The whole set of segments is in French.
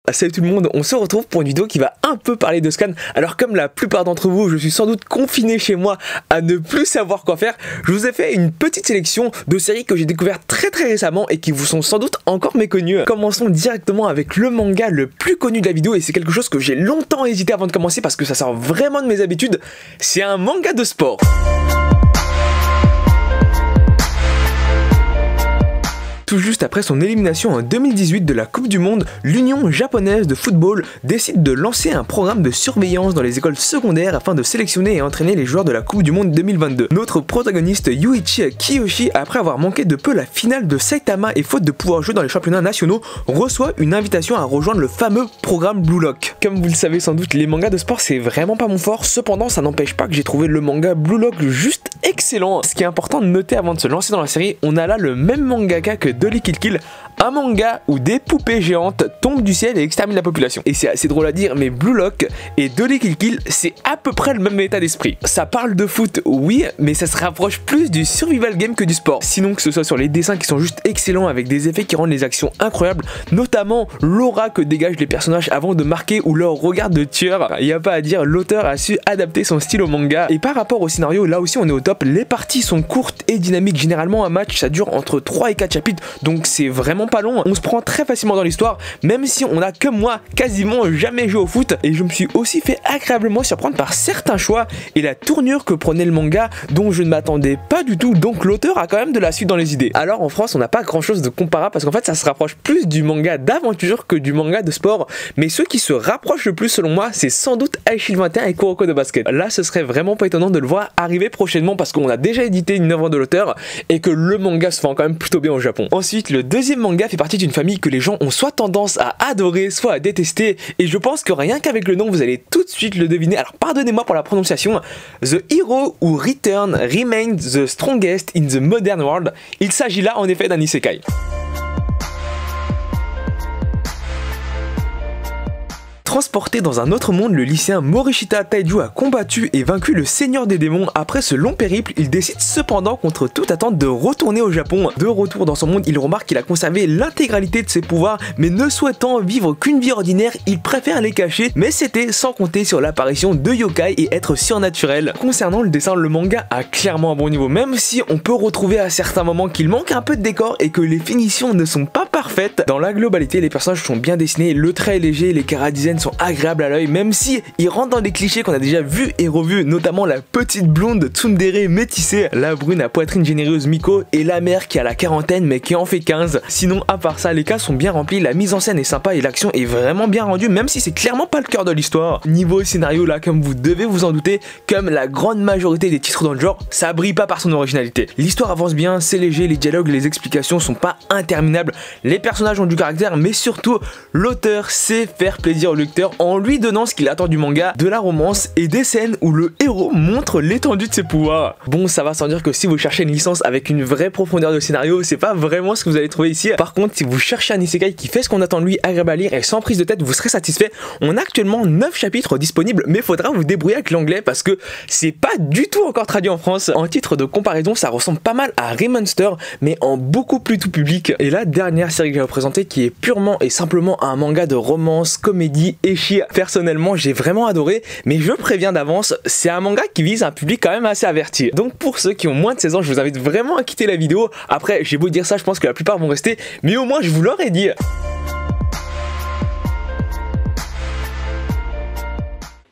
Salut tout le monde, on se retrouve pour une vidéo qui va un peu parler de scan. Alors comme la plupart d'entre vous, je suis sans doute confiné chez moi à ne plus savoir quoi faire. Je vous ai fait une petite sélection de séries que j'ai découvertes très récemment et qui vous sont sans doute encore méconnues. Commençons directement avec le manga le plus connu de la vidéo et c'est quelque chose que j'ai longtemps hésité avant de commencer parce que ça sort vraiment de mes habitudes. C'est un manga de sport. Tout juste après son élimination en 2018 de la Coupe du Monde, l'Union japonaise de football décide de lancer un programme de surveillance dans les écoles secondaires afin de sélectionner et entraîner les joueurs de la Coupe du Monde 2022. Notre protagoniste Yuichi Kiyoshi, après avoir manqué de peu la finale de Saitama et faute de pouvoir jouer dans les championnats nationaux, reçoit une invitation à rejoindre le fameux programme Blue Lock. Comme vous le savez sans doute, les mangas de sport c'est vraiment pas mon fort, cependant ça n'empêche pas que j'ai trouvé le manga Blue Lock juste excellent. Ce qui est important de noter avant de se lancer dans la série, on a là le même mangaka que Dolly Kill Kill, un manga où des poupées géantes tombent du ciel et exterminent la population. Et c'est assez drôle à dire, mais Blue Lock et Dolly Kill Kill, c'est à peu près le même état d'esprit. Ça parle de foot, oui, mais ça se rapproche plus du survival game que du sport. Sinon, que ce soit sur les dessins qui sont juste excellents avec des effets qui rendent les actions incroyables, notamment l'aura que dégagent les personnages avant de marquer ou leur regard de tueur. Il n'y a pas à dire, l'auteur a su adapter son style au manga. Et par rapport au scénario, là aussi on est au top. Les parties sont courtes et dynamiques. Généralement, un match ça dure entre 3 et 4 chapitres, donc c'est vraiment pas long. On se prend très facilement dans l'histoire, même si on a comme moi quasiment jamais joué au foot, et je me suis aussi fait agréablement surprendre par certains choix et la tournure que prenait le manga dont je ne m'attendais pas du tout, donc l'auteur a quand même de la suite dans les idées. Alors en France on n'a pas grand chose de comparable parce qu'en fait ça se rapproche plus du manga d'aventure que du manga de sport, mais ceux qui se rapprochent le plus selon moi c'est sans doute Aishil 21 et Kuroko de Basket. Là ce serait vraiment pas étonnant de le voir arriver prochainement parce qu'on a déjà édité une œuvre de l'auteur et que le manga se vend quand même plutôt bien au Japon. Ensuite le deuxième manga fait partie d'une famille que les gens ont soit tendance à adorer, soit à détester, et je pense que rien qu'avec le nom vous allez tout de suite le deviner. Alors pardonnez-moi pour la prononciation. The Hero Who Return Remains the Strongest in the Modern World. Il s'agit là en effet d'un isekai. Transporté dans un autre monde, le lycéen Morishita Taiju a combattu et vaincu le Seigneur des démons. Après ce long périple, il décide cependant contre toute attente de retourner au Japon. De retour dans son monde, il remarque qu'il a conservé l'intégralité de ses pouvoirs, mais ne souhaitant vivre qu'une vie ordinaire, il préfère les cacher, mais c'était sans compter sur l'apparition de yokai et être surnaturel. Concernant le dessin, le manga a clairement un bon niveau, même si on peut retrouver à certains moments qu'il manque un peu de décor et que les finitions ne sont pas parfaites. Dans la globalité, les personnages sont bien dessinés, le trait est léger, les chara-designs sont agréables à l'œil, même si ils rentrent dans des clichés qu'on a déjà vus et revus, notamment la petite blonde tsundere métissée, la brune à poitrine généreuse Miko et la mère qui a la quarantaine mais qui en fait 15. Sinon à part ça, les cases sont bien remplis, la mise en scène est sympa et l'action est vraiment bien rendue, même si c'est clairement pas le cœur de l'histoire. Niveau scénario là, comme vous devez vous en douter, comme la grande majorité des titres dans le genre, ça brille pas par son originalité. L'histoire avance bien, c'est léger, les dialogues, les explications sont pas interminables, les personnages ont du caractère, mais surtout l'auteur sait faire plaisir au lecteur en lui donnant ce qu'il attend du manga, de la romance et des scènes où le héros montre l'étendue de ses pouvoirs. Bon, ça va sans dire que si vous cherchez une licence avec une vraie profondeur de scénario, c'est pas vraiment ce que vous allez trouver ici. Par contre, si vous cherchez un isekai qui fait ce qu'on attend de lui, agréable à lire et sans prise de tête, vous serez satisfait. On a actuellement 9 chapitres disponibles, mais faudra vous débrouiller avec l'anglais parce que c'est pas du tout encore traduit en France. En titre de comparaison, ça ressemble pas mal à Remonster, mais en beaucoup plus tout public. Et la dernière série que je vais vous présenter, qui est purement et simplement un manga de romance, comédie et chier. Personnellement j'ai vraiment adoré, mais je préviens d'avance, c'est un manga qui vise un public quand même assez averti. Donc pour ceux qui ont moins de 16 ans, je vous invite vraiment à quitter la vidéo. Après j'ai beau dire ça, je pense que la plupart vont rester, mais au moins je vous l'aurais dit.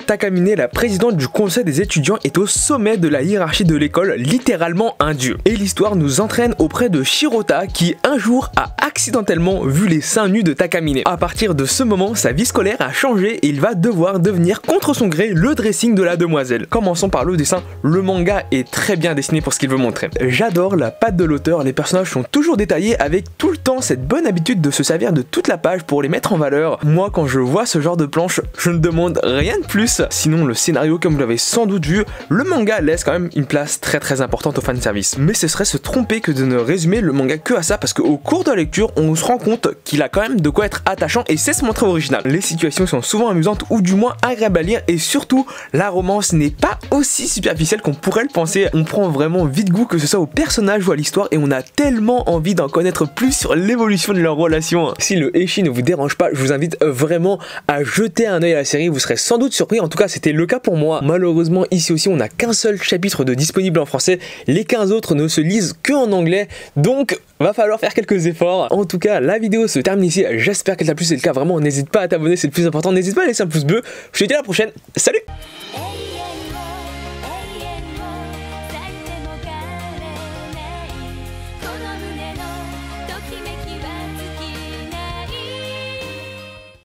Takamine, la présidente du conseil des étudiants, est au sommet de la hiérarchie de l'école, littéralement un dieu. Et l'histoire nous entraîne auprès de Shirota qui un jour a accidentellement vu les seins nus de Takamine. À partir de ce moment, sa vie scolaire a changé et il va devoir devenir contre son gré le dressing de la demoiselle. Commençons par le dessin, le manga est très bien dessiné pour ce qu'il veut montrer. J'adore la patte de l'auteur, les personnages sont toujours détaillés avec tout le temps cette bonne habitude de se servir de toute la page pour les mettre en valeur. Moi quand je vois ce genre de planche, je ne demande rien de plus fanservice. Sinon le scénario, comme vous l'avez sans doute vu, le manga laisse quand même une place très importante au fanservice. Mais ce serait se tromper que de ne résumer le manga que à ça, parce qu'au cours de la lecture on se rend compte qu'il a quand même de quoi être attachant et c'est se montrer original. Les situations sont souvent amusantes ou du moins agréables à lire, et surtout la romance n'est pas aussi superficielle qu'on pourrait le penser. On prend vraiment vite goût, que ce soit au personnage ou à l'histoire, et on a tellement envie d'en connaître plus sur l'évolution de leur relation. Si le ecchi ne vous dérange pas, je vous invite vraiment à jeter un œil à la série, vous serez sans doute surpris, en tout cas c'était le cas pour moi. Malheureusement ici aussi on n'a qu'un seul chapitre de disponible en français, les 15 autres ne se lisent que en anglais, donc va falloir faire quelques efforts. En tout cas la vidéo se termine ici, j'espère qu'elle t'a plu, c'est le cas vraiment, n'hésite pas à t'abonner, c'est le plus important, n'hésite pas à laisser un pouce bleu, je te dis à la prochaine, salut.